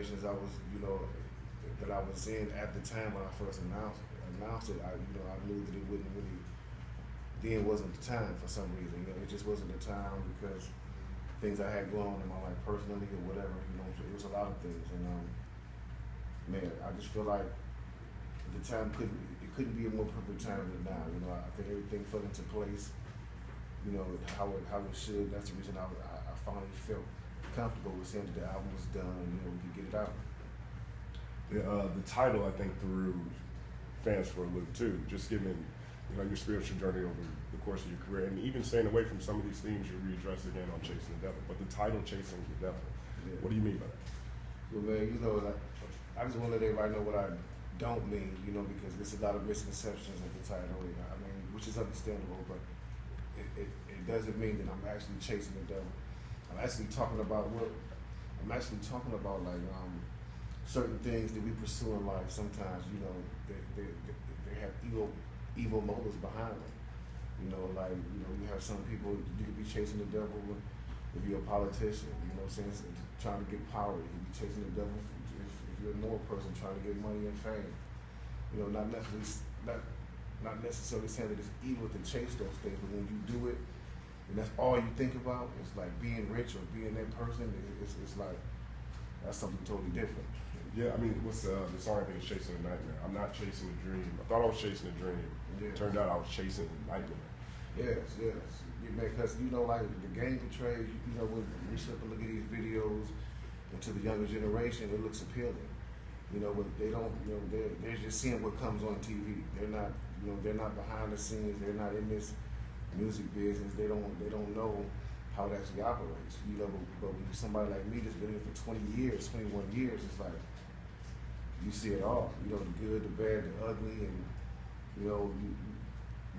situations I was, that I was in at the time when I first announced it, I knew that it wouldn't really, then wasn't the time for some reason. It just wasn't the time because things I had going on in my life personally or whatever. It was a lot of things, and man, I just feel like the time couldn't be a more perfect time than now. I think everything fell into place. How it should. That's the reason I finally felt comfortable with saying that the album was done and we could get it out. The title, I think, threw fans for a loop too. Just given your spiritual journey over the course of your career, and even staying away from some of these themes you readdressed again on Chasing the Devil. But the title, Chasing the Devil, what do you mean by that? Well, man, I just want to let everybody know what I don't mean, because there's a lot of misconceptions of the title. I mean, which is understandable, but it doesn't mean that I'm actually chasing the devil. I'm actually talking about like certain things that we pursue in life. Sometimes, they have evil motives behind them. You have some people, you could be chasing the devil if you're a politician, trying to get power. You could be chasing the devil if you're a normal person trying to get money and fame. Not necessarily saying that it's evil to chase those things, but when you do it, and that's all you think about, it's like being rich or being that person, it's like, that's something totally different. Yeah, I mean, what's the song I think is Chasing a Nightmare? I'm not chasing a dream. I thought I was chasing a dream. Yes. Turned out I was chasing a nightmare. Yes. Because, like the game portrays, when we sit and look at these videos, and to the younger generation, it looks appealing. But they don't, they're just seeing what comes on TV. They're not behind the scenes. They're not in this music business. They don't know how it actually operates. But when you're somebody like me that's been in it for 20 years, 21 years, it's like, you see it all. The good, the bad, the ugly, and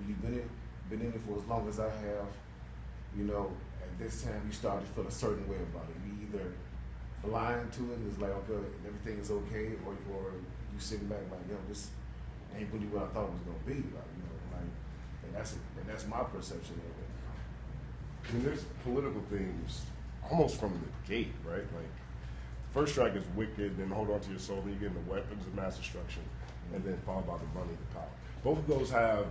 you've been in it for as long as I have. At this time you start to feel a certain way about it. You either blind to it, and it's like, okay, everything is okay, or you sitting back like, yo, this ain't really what I thought it was gonna be. And that's my perception of it. I mean, there's political themes almost from the gate, right? Like, first track is Wicked, then Hold On to Your Soul, then you get into Weapons of Mass Destruction, and then followed by The Money, The Power. Both of those have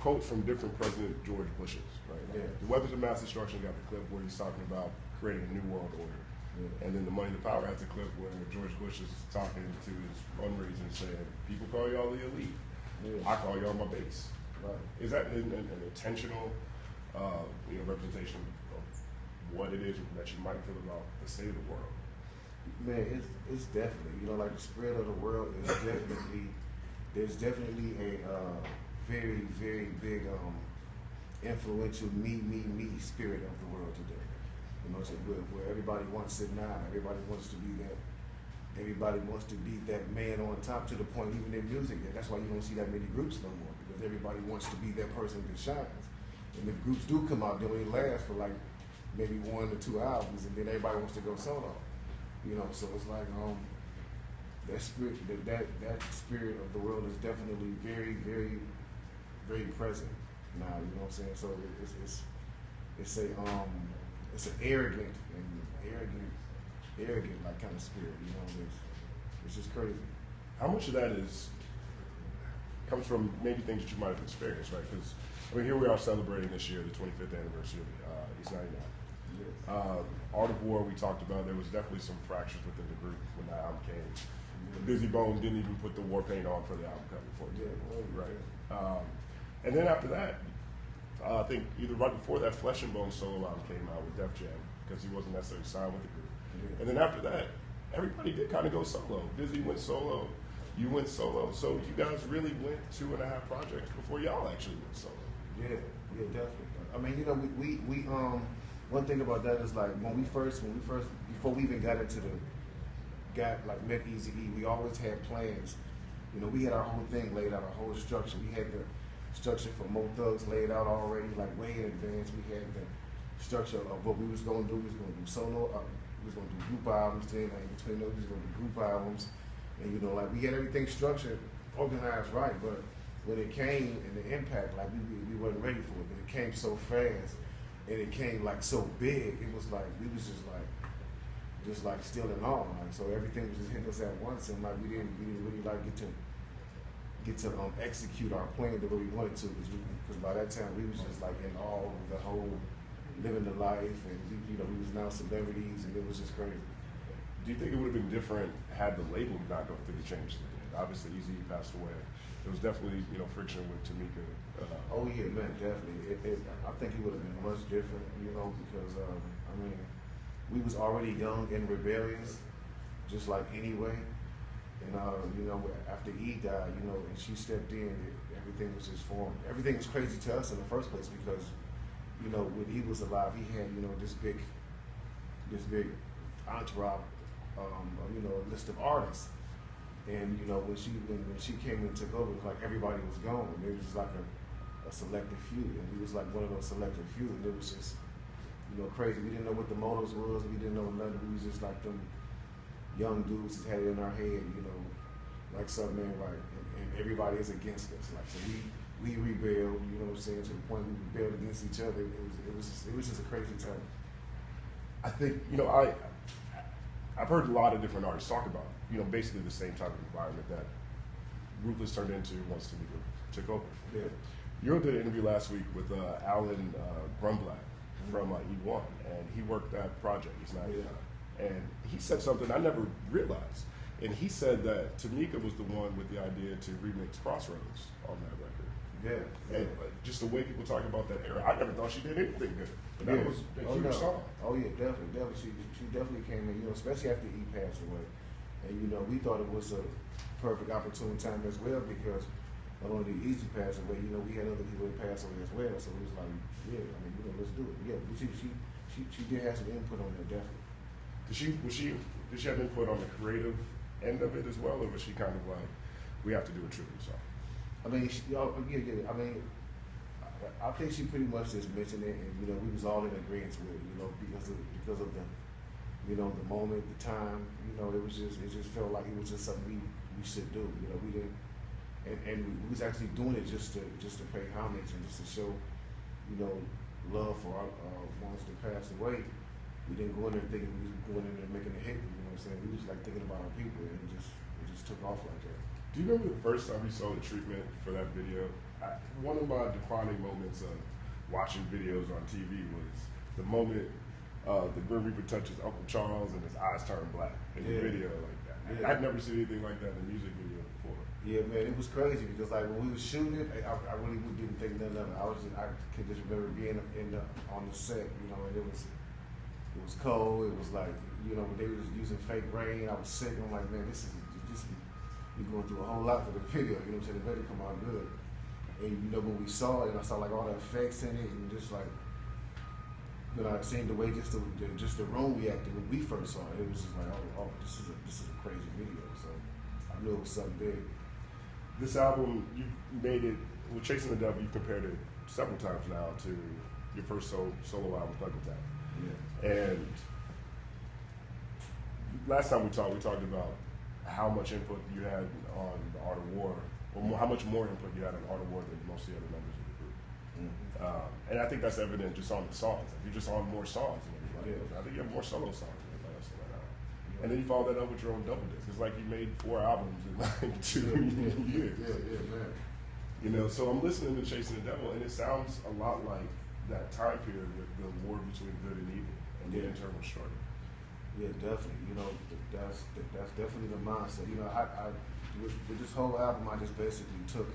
quotes from different President George Bushes, right? Yeah. The Weapons of Mass Destruction got the clip where he's talking about creating a new world order. Yeah. And then The Money, The Power has a clip where George Bush is talking to his fundraiser and saying, people call y'all the elite. Yeah. I call y'all my base. Right. Is that an intentional representation of what it is that you might feel about the state of the world? Man, it's definitely, like the spread of the world is definitely, there's definitely a very, very big influential me spirit of the world today. Where everybody wants it now, everybody wants to be that man on top, to the point even in music. And that's why you don't see that many groups no more, because everybody wants to be that person that shines. And if groups do come out, they only last for like maybe 1 or 2 albums, and then everybody wants to go solo. So it's like that spirit, that spirit of the world is definitely very, very, very present now. You know what I'm saying? So it's an arrogant like kind of spirit. It's just crazy. How much of that comes from maybe things that you might have experienced, right? Because here we are celebrating this year the 25th anniversary of East 99. Yes. Art of War, we talked about, there was definitely some fractures within the group when that album came. Busy Bone didn't even put the war paint on for the album cover, for example. Right. And then after that, I think either right before that, Flesh and Bone solo album came out with Def Jam, because he wasn't necessarily signed with the group. Yeah. And then after that, everybody did kind of go solo. Busy went solo, you went solo. So you guys really went 2.5 projects before y'all actually went solo. Yeah, definitely. I mean, we one thing about that is like when we first before we even got met Eazy-E, we always had plans. We had our whole thing laid out, our whole structure. We had the structure for Mo Thugs laid out already, like way in advance. We had the structure of what we was gonna do. We was gonna do solo, we was gonna do group albums. Then in between those, we was gonna do group albums, and we had everything structured, organized right. But when it came and the impact, like we wasn't ready for it. But it came so fast, and it came like so big. It was like we was just like, just like still in awe. Like, so everything was just hitting us at once, and like we didn't really like get to execute our plan the way we wanted to, because by that time we was just like in awe of the whole living the life, and we was now celebrities, and it was just crazy. Do you think it would have been different had the label not gone through the changes it did? Obviously, Eazy passed away. There was definitely friction with Tamika. Oh yeah, man, definitely. I think it would have been much different, because I mean, we was already young and rebellious, just like anyway. And after E died, and she stepped in, everything was just formed. Everything was crazy to us in the first place because, when he was alive, he had this big entourage, a list of artists. And when she came and took over, it was like everybody was gone. It was just like a selective few, and he was like one of those selective few. And it was just crazy. We didn't know what the motives was. We didn't know nothing. We was just like them young dudes that had it in our head, like something ain't right, and everybody is against us. Like, so we rebelled, to the point we rebelled against each other. It was just a crazy time. I think I've heard a lot of different artists talk about basically the same type of environment that Ruthless turned into once Tamika took over. Yeah. You did an interview last week with Alan Grumblatt from E1, and he worked that project. He's not. Yeah. And he said something I never realized. And he said that Tamika was the one with the idea to remix Crossroads on that record. Yeah. And just the way people talk about that era, I never thought she did anything good. But that was a huge song. Oh yeah, definitely. She definitely came in, especially after E passed away. And we thought it was a perfect opportune time as well because not only did Eazy pass away, we had other people that passed away as well. So it was like, yeah, I mean, let's do it. Yeah, she did have some input on that, definitely. Did she have input on the creative end of it as well, or was she kind of like, we have to do a tribute song? I mean, yeah. I mean, I think she pretty much just mentioned it, and we was all in agreement with it, because of the, the moment, the time, it just felt like it was just something we should do. We didn't, and we was actually doing it just to pay homage and just to show, love for our ones that passed away. We didn't go in there thinking we was going in there making a hit, what I'm saying? We was like thinking about our people, and it just took off like that. Do you remember the first time you saw the treatment for that video? One of my defining moments of watching videos on TV was the moment the Grim Reaper touches Uncle Charles and his eyes turn black in the video like that. Yeah. I'd never seen anything like that in a music video before. Yeah, man, it was crazy because like when we was shooting it, I really didn't think nothing of it. I could just remember being on the set, and it was cold. It was like, when they was using fake rain, I was sick. I'm like, man, this you're going through a whole lot for the video. You know what I'm saying? It better come out good. And when we saw it, I saw like all the effects in it, and just like, I seen the way just the room reacted when we first saw it. It was just like, oh, this is a crazy video. So I knew it was something big. This album, you made it with Chasing the Devil. You compared it several times now to your first solo album, Plug Attack. Yeah. And last time we talked about how much input you had on the Art of War, or how much more input you had on Art of War than most of the other members of the group. Mm-hmm. And I think that's evident just on the songs. If you're just on more songs than everybody else, I think you have more solo songs than everybody else on that album. Yeah. And then you follow that up with your own double disc. It's like you made 4 albums in like 2 years. Yeah, man. So I'm listening to Chasing the Devil, and it sounds a lot like that time period with the war between good and evil and the internal struggle. Yeah, definitely. That's definitely the mindset. I with this whole album, I just basically took,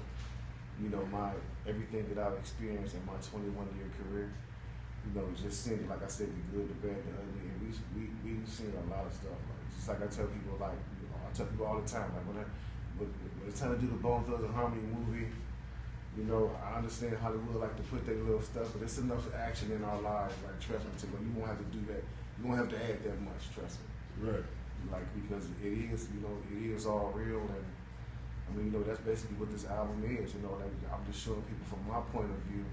my everything that I've experienced in my 21-year career. Just seeing it, like I said, the good, the bad, the ugly, and we've seen a lot of stuff. Like, just like I tell people, I tell people all the time, like when it's time to do the Bone Thugs and Harmony movie. I understand Hollywood like to put their little stuff, but there's enough action in our lives. Like, trust me, you won't have to do that. You won't have to add that much. Trust me. Right. Like, because it is, it is all real, and I mean, that's basically what this album is. Like, I'm just showing people from my point of view.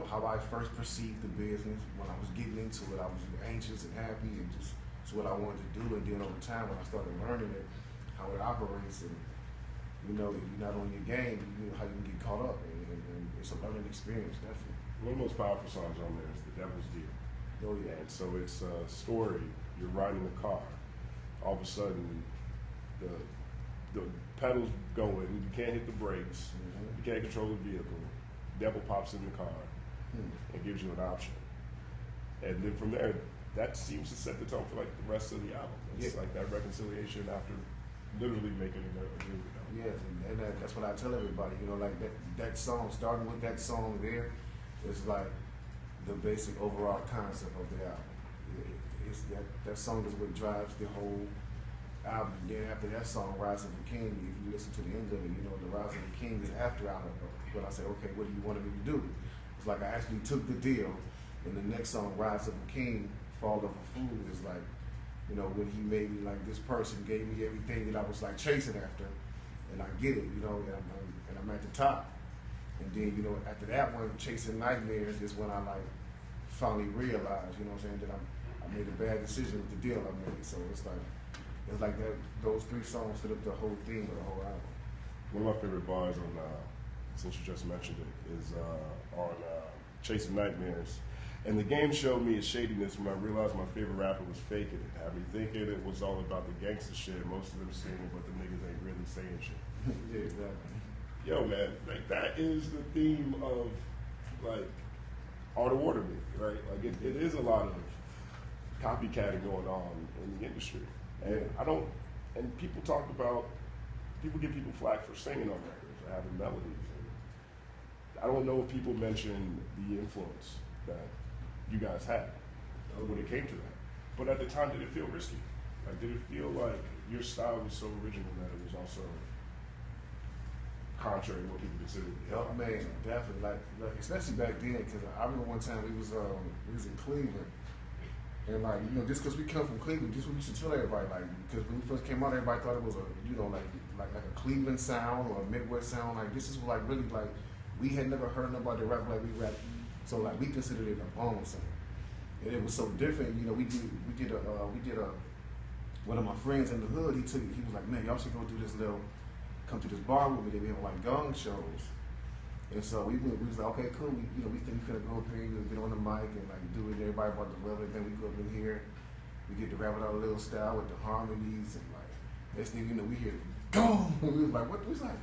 How I first perceived the business when I was getting into it. I was anxious and happy, and just it's what I wanted to do. And then over time, when I started learning it, how it operates, and you're not on your game, how you can get caught up, and it's a learning experience, definitely. One of the most powerful songs on there is "The Devil's Deal." Oh yeah. And so it's a story you're riding the car, all of a sudden the pedals going, you can't hit the brakes, you can't control the vehicle, devil pops in the car and gives you an option. And then from there, that seems to set the tone for like the rest of the album. It's like that reconciliation after literally making a new album. Yes, and that's what I tell everybody, you know, like that song, starting with that song there, is like the basic overall concept of the album. It's that song is what drives the whole album. And then after that song, Rise of the King, if you listen to the end of it, you know, the Rise of the King is after out of it. When I say, okay, what do you want me to do? It's like I actually took the deal, and the next song, Rise of the King, Fall of a Fool, is like, you know, when he made me like this person, gave me everything that I was like chasing after, and I get it, you know, and I'm at the top. And then, you know, after that one, Chasing Nightmares, is when I like finally realized, you know what I'm saying, that I made a bad decision with the deal I made. So it's like that. Those three songs fit up the whole theme of the whole album. One of my favorite bars on, since you just mentioned it, is on Chasing Nightmares. And the game showed me its shadiness when I realized my favorite rapper was faking it. Had me thinking it was all about the gangster shit. Most of them singing, but the niggas ain't really saying shit. Yeah, exactly. Yo, man, like that is the theme of like Art of War to me, right? Like it is a lot of copycatting going on in the industry, and and people give people flack for singing on records or having melodies. And I don't know if people mention the influence that you guys had when it came to that. But at the time, did it feel risky? Like, did it feel like your style was so original that it was also contrary to what people considered? Oh man, definitely. Like especially back then, because I remember one time we was in Cleveland, and like, you know, just because we come from Cleveland, just what we used to tell everybody, like, because when we first came out, everybody thought it was a, you know, like a Cleveland sound or a Midwest sound. Like this is like really like we had never heard nobody rap like we rap, so like we considered it a bone sound, and it was so different. You know, we did a one of my friends in the hood. He was like, man, y'all should go do this come to this bar with me. They be having like gong shows. And so we was like, okay, cool. We think we finna go up here, get on the mic and like do it. Everybody about to love it. Then we go up in here, we get to rap it our little style with the harmonies and like next thing you know, we hear gong. And we was like, what? We was like,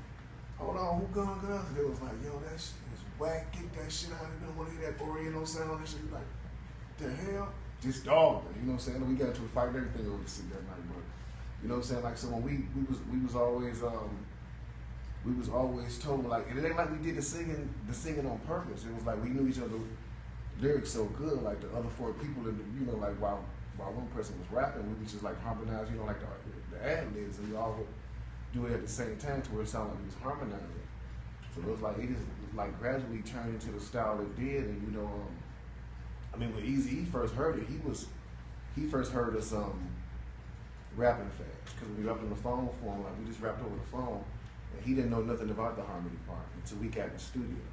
hold on, who gong us? And it was like, yo, that shit is whack. Get that shit out of here. We don't want to hear that Oriental sound. That shit. We like, the hell? Just dog. You know what I'm saying? We got into a fight and everything over the seat that night, but you know what I'm saying? Like, so when we was always told, like, and it ain't like we did the singing on purpose. It was like we knew each other's lyrics so good, like the other four people in the, you know, like while one person was rapping, we would just like harmonize, you know, like the ad-libs, and we all would do it at the same time to where it sounded like we was harmonizing. So it was like, it just like gradually turned into the style it did. And you know, I mean, when Eazy-E first heard it, he first heard us rapping fast, because we rapped on the phone for him, like we just rapped over the phone. And he didn't know nothing about the harmony part until we got in the studio.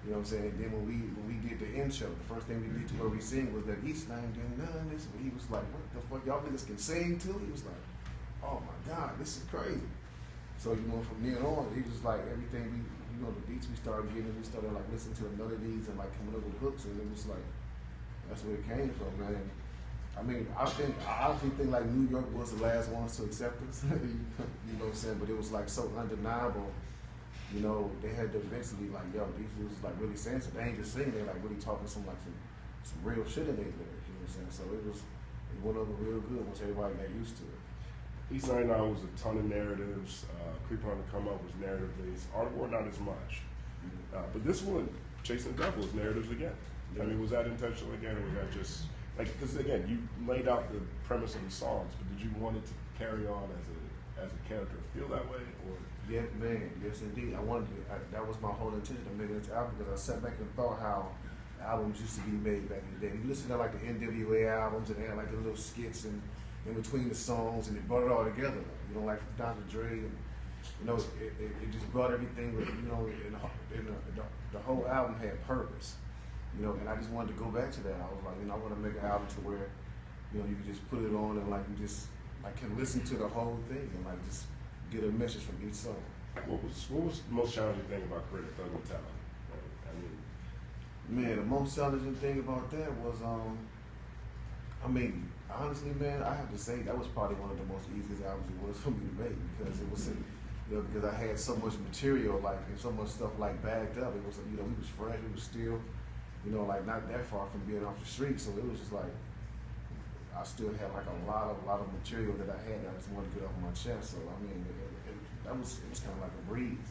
You know what I'm saying? And then when we did the intro, the first thing we did to where we sing was that East Line didn't none this. He was like, what the fuck, y'all niggas can sing too? He was like, oh my God, this is crazy. So, you know, from then on, he was like, everything the beats we started getting, we started like listening to the melodies and like coming up with hooks, and it was like, that's where it came from, man. I mean, I honestly think like New York was the last ones to accept us. You know what I'm saying? But it was like so undeniable. You know, they had to eventually like, yo, these dudes like really saying something. They ain't just singing, they like really talking some real shit in their lyrics. You know what I'm saying? So it went over real good once everybody got used to it. East 99 was a ton of narratives. Creeping on the Come Up was narrative based. Art of War not as much. But this one, Chasing the Devil, is narratives again. I mean, was that intentional again, or was that just like, because again, you laid out the premise of the songs, but did you want it to carry on as a character feel that way, or? Yeah, man, yes indeed. That was my whole intention of making this album, because I sat back and thought how albums used to be made back in the day. You listen to like the NWA albums, and they had like the little skits and in between the songs, and it brought it all together. You know, like Dr. Dre, and you know, it just brought everything. You know, the whole album had purpose. You know, and I just wanted to go back to that. I was like, you know, I want to make an album to where, you know, you can just put it on and like you just like can listen to the whole thing and like just get a message from each song. What was the most challenging thing about creating Thug Mentality? I mean, man, the most challenging thing about that was, I mean, Honestly, man, I have to say that was probably one of the most easiest albums it was for me to make because it was, because I had so much material like and so much stuff like bagged up. It was, we was fresh, we was still, like not that far from being off the street. So it was just like I still had like a lot of material that I had that I just wanted to get off my chest. So I mean, it was kind of like a breeze.